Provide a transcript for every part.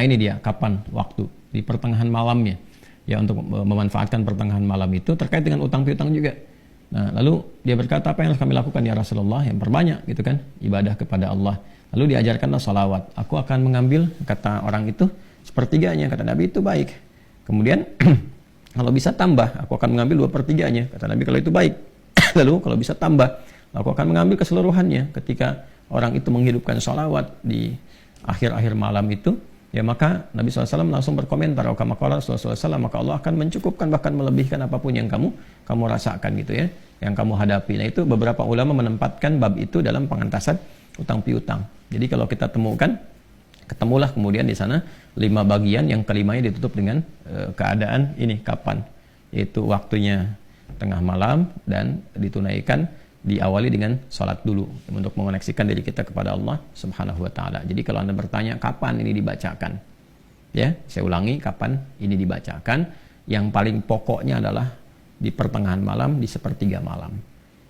Nah ini dia, kapan waktu? Di pertengahan malamnya. Ya, untuk memanfaatkan pertengahan malam itu terkait dengan utang piutang juga. Nah, lalu dia berkata, apa yang harus kami lakukan ya Rasulullah? Yang perbanyak gitu kan, ibadah kepada Allah. Lalu diajarkanlah salawat. Aku akan mengambil, kata orang itu, sepertiganya. Kata Nabi, itu baik. Kemudian, kalau bisa tambah, aku akan mengambil 2/3-nya. Kata Nabi, kalau itu baik. Lalu, kalau bisa tambah, aku akan mengambil keseluruhannya. Ketika orang itu menghidupkan salawat di akhir-akhir malam itu, ya maka Nabi SAW langsung berkomentar, maka Allah akan mencukupkan, bahkan melebihkan apapun yang kamu rasakan gitu ya, yang kamu hadapi. Nah itu beberapa ulama menempatkan bab itu dalam pengantasan utang piutang. Jadi kalau kita ketemulah kemudian di sana 5 bagian, yang kelimanya ditutup dengan keadaan ini kapan, yaitu waktunya tengah malam dan ditunaikan diawali dengan sholat dulu untuk mengoneksikan diri kita kepada Allah Subhanahu wa taala. Jadi kalau Anda bertanya kapan ini dibacakan? Ya, saya ulangi, kapan ini dibacakan? Yang paling pokoknya adalah di pertengahan malam, di sepertiga malam.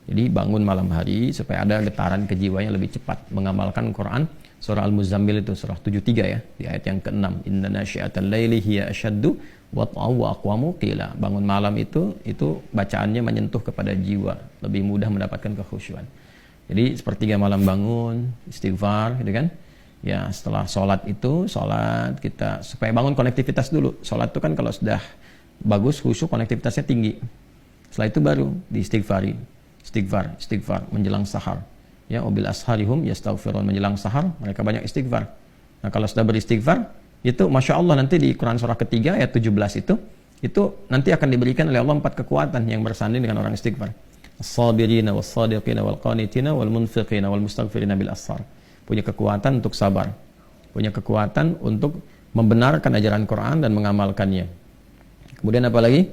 Jadi bangun malam hari supaya ada getaran kejiwanya lebih cepat mengamalkan Quran. Surah Al-Muzammil itu surah 73 ya, di ayat yang ke-6. Inna nasyi'atal laili hiya asyaddu wat'aw wa aqwamu qila. Bangun malam itu bacaannya menyentuh kepada jiwa, lebih mudah mendapatkan kekhusyuan. Jadi sepertiga malam bangun, istighfar gitu kan. Ya, setelah sholat kita supaya bangun konektivitas dulu. Sholat itu kan kalau sudah bagus khusyuk, konektivitasnya tinggi. Setelah itu baru diistighfari. Istighfar menjelang sahar. Ya, wabil asharihum yastaghfirun, menjelang sahar mereka banyak istighfar. Nah, kalau sudah beristighfar, itu Masya Allah nanti di Quran surah ketiga ayat 17 itu nanti akan diberikan oleh Allah 4 kekuatan yang bersanding dengan orang istighfar. As-sabirina was-sadiqina wal-qanitina wal-munfiqina wal-mustaghfirina bil ashar. Punya kekuatan untuk sabar. Punya kekuatan untuk membenarkan ajaran Quran dan mengamalkannya. Kemudian apa lagi?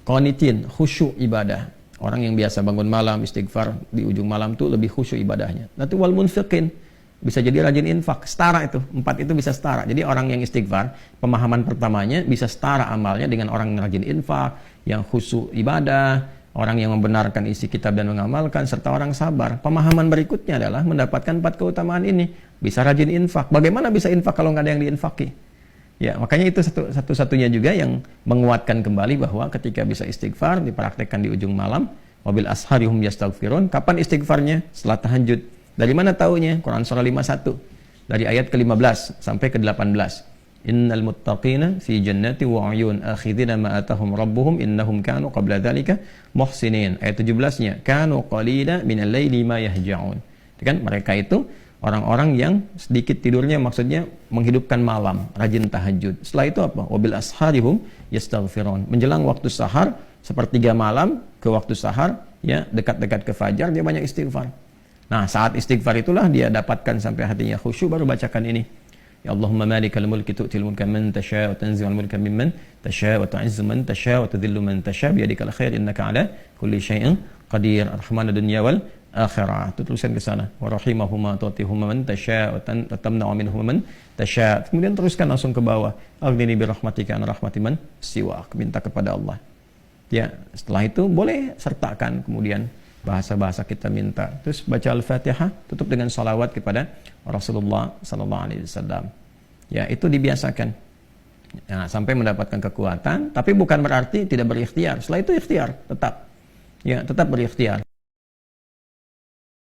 Qanitin, khusyuk ibadah. Orang yang biasa bangun malam, istighfar di ujung malam tuh lebih khusyuk ibadahnya. Nanti wal munfiqin, bisa jadi rajin infak, setara itu. 4 itu bisa setara. Jadi orang yang istighfar, pemahaman pertamanya bisa setara amalnya dengan orang yang rajin infak, yang khusyuk ibadah, orang yang membenarkan isi kitab dan mengamalkan, serta orang sabar. Pemahaman berikutnya adalah mendapatkan 4 keutamaan ini. Bisa rajin infak. Bagaimana bisa infak kalau nggak ada yang diinfaki? Ya, makanya itu satu-satunya juga yang menguatkan kembali bahwa ketika bisa istighfar dipraktekkan di ujung malam, wabil asharihum yastaghfirun. Kapan istighfarnya? Setelah tahajud. Dari mana taunya? Quran surah 51 dari ayat ke-15 sampai ke-18. Innal muttaqina fi jannati wa 'uyun akhidina ma atahum rabbuhum innahum kanu qabla dzalika muhsinin. Ayat 17-nya, kanu qalila minal laili ma yahja'un. Kan mereka itu orang-orang yang sedikit tidurnya, maksudnya menghidupkan malam, rajin tahajud. Setelah itu apa? Wabil asharihum yastaghfirun. Menjelang waktu sahar, sepertiga malam ke waktu sahar, ya dekat-dekat ke fajar dia banyak istighfar. Nah, saat istighfar itulah dia dapatkan sampai hatinya khusyuk, baru bacakan ini. Ya Allahumma malikal mulki tu'til mulka man tasha' wa tanzi'ul mulka mimman tasha' wa tu'izzu man tasha' wa tudhillu man tasha' bi yadikal khair innaka 'ala kulli syai'in qadir. Ar-Rahmanud dunya wal akhirah. Itu tulisan ke sana. Wa rahimahuma tu'tihuma man tasha' wa tamna'u minhum man tasha'. Kemudian teruskan langsung ke bawah. Aghnini bi rahmatika an rahmati man siwak. Minta kepada Allah. Ya, setelah itu boleh sertakan kemudian bahasa-bahasa kita minta. Terus baca Al-Fatihah, tutup dengan salawat kepada Rasulullah sallallahu alaihi wasallam. Ya, itu dibiasakan. Nah, sampai mendapatkan kekuatan, tapi bukan berarti tidak berikhtiar. Setelah itu ikhtiar tetap. Ya, tetap berikhtiar.